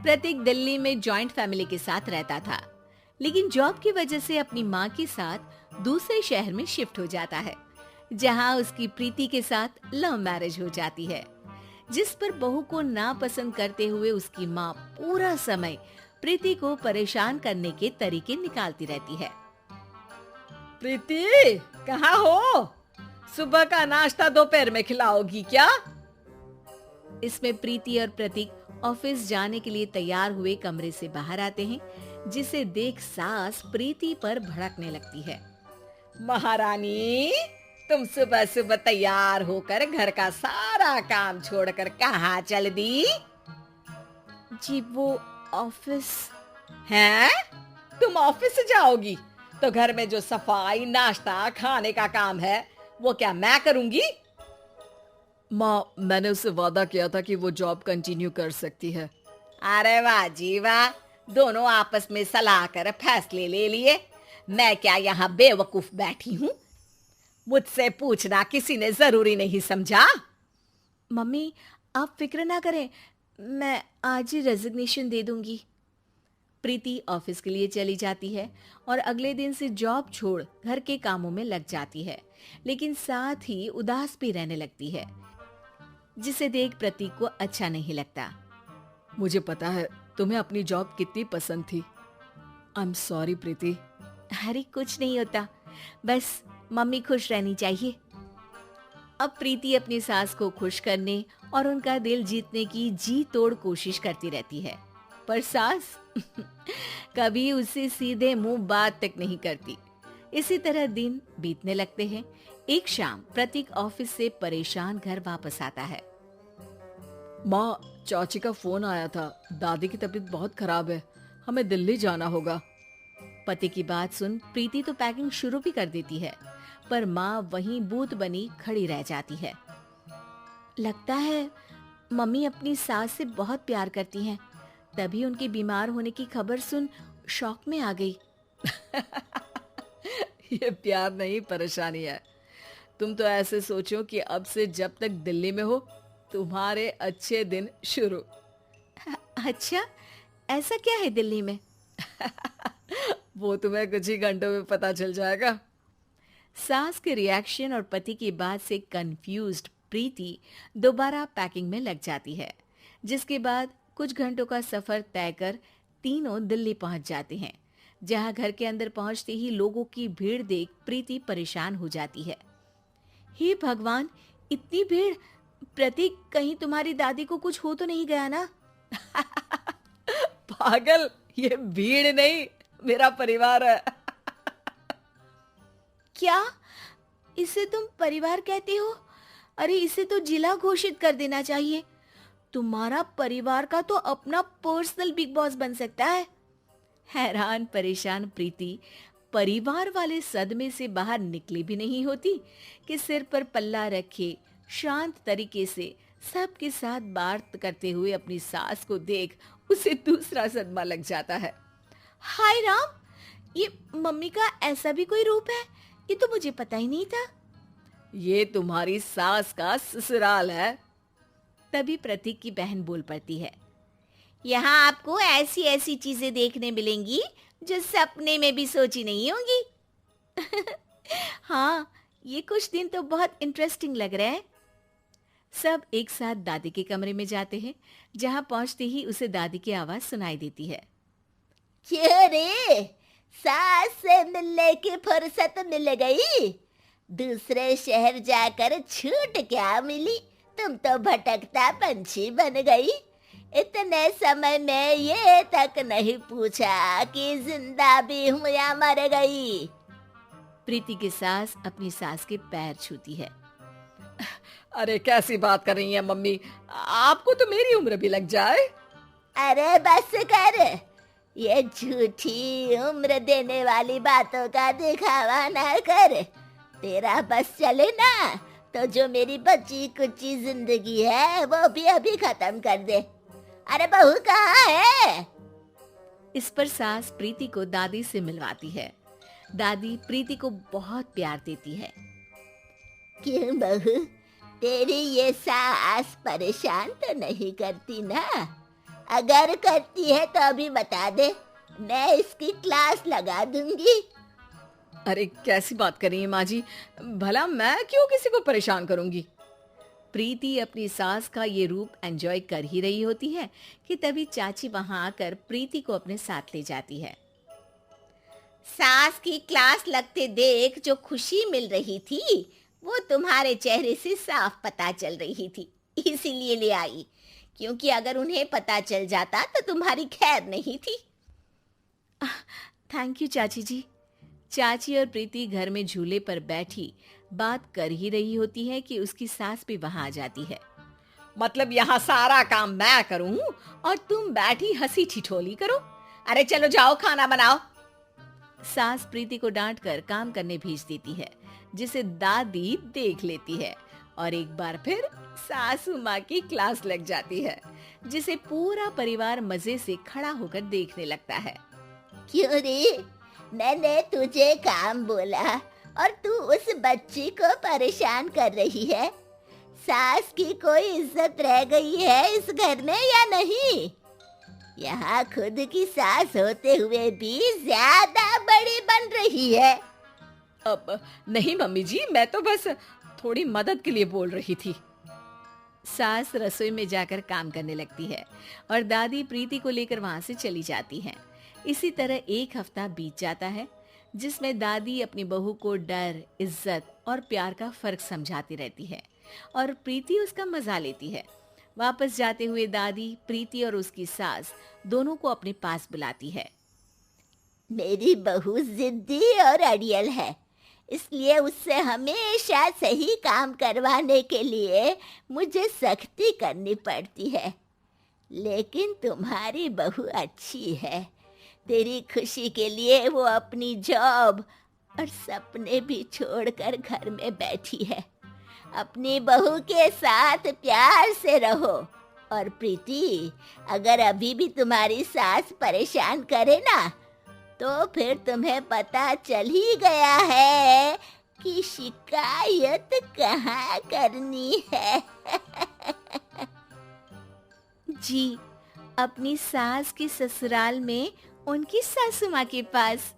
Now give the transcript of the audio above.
प्रतीक दिल्ली में joint family के साथ रहता था, लेकिन जॉब की वजह से अपनी माँ के साथ दूसरे शहर में शिफ्ट हो जाता है, जहाँ उसकी प्रीति के साथ लव मैरिज हो जाती है, जिस पर बहू को नापसंद करते हुए उसकी माँ पूरा समय प्रीति को परेशान करने के तरीके निकालती रहती है। प्रीति, कहाँ हो? सुबह का नाश्ता दोपहर में खिलाओगी क्या? इसमें प्रीति और प्रतीक ऑफिस जाने के लिए तैयार हुए कमरे से बाहर आते हैं, जिसे देख सास प्रीति पर भड़कने लगती है। महारानी, तुम सुबह सुबह तैयार होकर घर का सारा काम छोड़कर कहाँ चल दी? जी वो ऑफिस। हैं? तुम ऑफिस जाओगी तो घर में जो सफाई, नाश्ता, खाने का काम है वो क्या मैं करूंगी? माँ, मैंने उससे वादा किया था कि वो जॉब कंटिन्यू कर सकती है। अरे वाह जी वाह, दोनों आपस में सलाह कर फैसले ले लिए। मैं क्या यहाँ बेवकूफ बैठी हूँ? मुझसे पूछना किसी ने जरूरी नहीं समझा? मम्मी, आप फिक्र ना करें, मैं आज ही रेजिग्नेशन दे दूंगी। प्रीति ऑफिस के लिए चली जाती है और अगले दिन से जॉब छोड़ घर के कामों में लग जाती है, लेकिन साथ ही उदास भी रहने लगती है, जिसे देख प्रतीक को अच्छा नहीं लगता। मुझे पता है तुम्हें अपनी जॉब कितनी पसंद थी। आई एम सॉरी प्रीति। अरे कुछ नहीं होता, बस मम्मी खुश रहनी चाहिए। अब प्रीति अपनी सास को खुश करने और उनका दिल जीतने की जी तोड़ कोशिश करती रहती है, पर सास कभी उससे सीधे मुंह बात तक नहीं करती। इसी तरह दिन बीतने लगते हैं। एक शाम प्रतीक ऑफिस से परेशान घर वापस आता है। माँ, चाची का फोन आया था। दादी की तबीयत बहुत खराब है, हमें दिल्ली जाना होगा। पति की बात सुन प्रीति तो पैकिंग शुरू भी कर देती है, पर माँ वहीं बूत बनी खड़ी रह जाती है। लगता है मम्मी अपनी सास से बहुत प्यार करती हैं, तभी उनके बीमार होने की खबर सुन शॉक में आ गई। ये प्यार नहीं, परेशानी है। तुम तो ऐसे सोचो कि अब से जब तक दिल्ली में हो तुम्हारे अच्छे दिन शुरू। अच्छा, ऐसा क्या है दिल्ली में? वो तुम्हें कुछ ही घंटों में पता चल जाएगा। सास के रिएक्शन और पति की बात से कंफ्यूज्ड प्रीति दोबारा पैकिंग में लग जाती है, जिसके बाद कुछ घंटों का सफर तय कर तीनों दिल्ली पहुंच जाते हैं, जहां घर के अंदर पहुंचते ही लोगों की भीड़ देख प्रीति परेशान हो जाती है। हे भगवान, इतनी भीड़! प्रतीक, कहीं तुम्हारी दादी को कुछ हो तो नहीं गया ना? पागल, ये भीड़ नहीं, मेरा परिवार है। क्या? इसे तुम परिवार कहते हो? अरे इसे तो जिला घोषित कर देना चाहिए। तुम्हारा परिवार का तो अपना पर्सनल बिग बॉस बन सकता है। हैरान परेशान प्रीति परिवार वाले सदमे से बाहर निकली भी नहीं होती कि सिर पर पल्ला रखे शांत तरीके से सबके साथ बात करते हुए अपनी सास को देख उसे दूसरा सदमा लग जाता है। हाय राम, ये मम्मी का ऐसा भी कोई रूप है? ये तो मुझे पता ही नहीं था। ये तुम्हारी सास का ससुराल है। तभी प्रतीक की बहन बोल पड़ती है, यहाँ आपको ऐसी ऐसी चीजें देखने मिलेंगी जो सपने में भी सोची नहीं होंगी। हाँ, ये कुछ दिन तो बहुत इंटरेस्टिंग लग रहे हैं। सब एक साथ दादी के कमरे में जाते हैं, जहां पहुंचते ही उसे दादी की आवाज सुनाई देती है। क्यों रे, सास से मिलने की फुर्सत मिल गई? दूसरे शहर जाकर छूट क्या मिली? तुम तो भटकता पंछी बन गई। इतने समय में ये तक नहीं पूछा कि जिंदा भी हूँ या मर गई। प्रीति की सास अपनी सास के पैर छूती है। अरे कैसी बात कर रही हैं मम्मी, आपको तो मेरी उम्र भी लग जाए। अरे बस कर, ये झूठी उम्र देने वाली बातों का दिखावा ना कर। तेरा बस चले ना तो जो मेरी बची कुची जिंदगी है वो भी अभी खत्म कर दे। अरे बहू कहाँ है? इस पर सास प्रीति को दादी से मिलवाती है। दादी प्रीति को बहुत प्यार देती है। क्यों बहू, तेरी ये सास परेशान तो नहीं करती ना? अगर करती है तो अभी बता दे, मैं इसकी क्लास लगा दूंगी। अरे कैसी बात कर रही है माँ जी, भला मैं क्यों किसी को परेशान करूंगी। प्रीति अपनी सास का ये रूप एंजॉय कर ही रही होती है कि तभी चाची वहां आकर प्रीति को अपने साथ ले जाती है। सास की क्लास लगते देख जो खुशी मिल रही थी वो तुम्हारे चेहरे से साफ पता चल रही थी, इसीलिए ले आई, क्योंकि अगर उन्हें पता चल जाता तो तुम्हारी खैर नहीं थी। थैंक यू चाची जी। चाची और प्रीति घर में झूले पर बैठी बात कर ही रही होती है कि उसकी सास भी वहां आ जाती है। मतलब यहाँ सारा काम मैं करूं और तुम बैठी हंसी ठिठोली करो? अरे चलो जाओ खाना बनाओ। सास प्रीति को डांट कर काम करने भेज देती है, जिसे दादी देख लेती है और एक बार फिर सासू माँ की क्लास लग जाती है, जिसे पूरा परिवार मजे से खड़ा होकर देखने लगता है। क्यों रे, मैंने तुझे काम बोला और तू उस बच्ची को परेशान कर रही है? सास की कोई इज्जत रह गई है इस घर में या नहीं? यहाँ खुद की सास होते हुए भी ज्यादा बड़ी बन रही है। अब नहीं मम्मी जी, मैं तो बस थोड़ी मदद के लिए बोल रही थी। सास रसोई में जाकर काम करने लगती है और दादी प्रीति को लेकर वहां से चली जाती हैं। इसी तरह एक हफ्ता बीत जाता है, जिसमें दादी अपनी बहू को डर, इज्जत और प्यार का फर्क समझाती रहती है और प्रीति उसका मजा लेती है। वापस जाते हुए दादी प्रीति और उसकी सास दोनों को अपने पास बुलाती है। मेरी बहू जिद्दी और अड़ियल है, इसलिए उससे हमेशा सही काम करवाने के लिए मुझे सख्ती करनी पड़ती है। लेकिन तुम्हारी बहू अच्छी है, तेरी खुशी के लिए वो अपनी जॉब और सपने भी छोड़कर घर में बैठी है। अपनी बहू के साथ प्यार से रहो। और प्रीति, अगर अभी भी तुम्हारी सास परेशान करे ना, तो फिर तुम्हें पता चल ही गया है कि शिकायत कहाँ करनी है। जी, अपनी सास की ससुराल में उनकी सासू माँ के पास।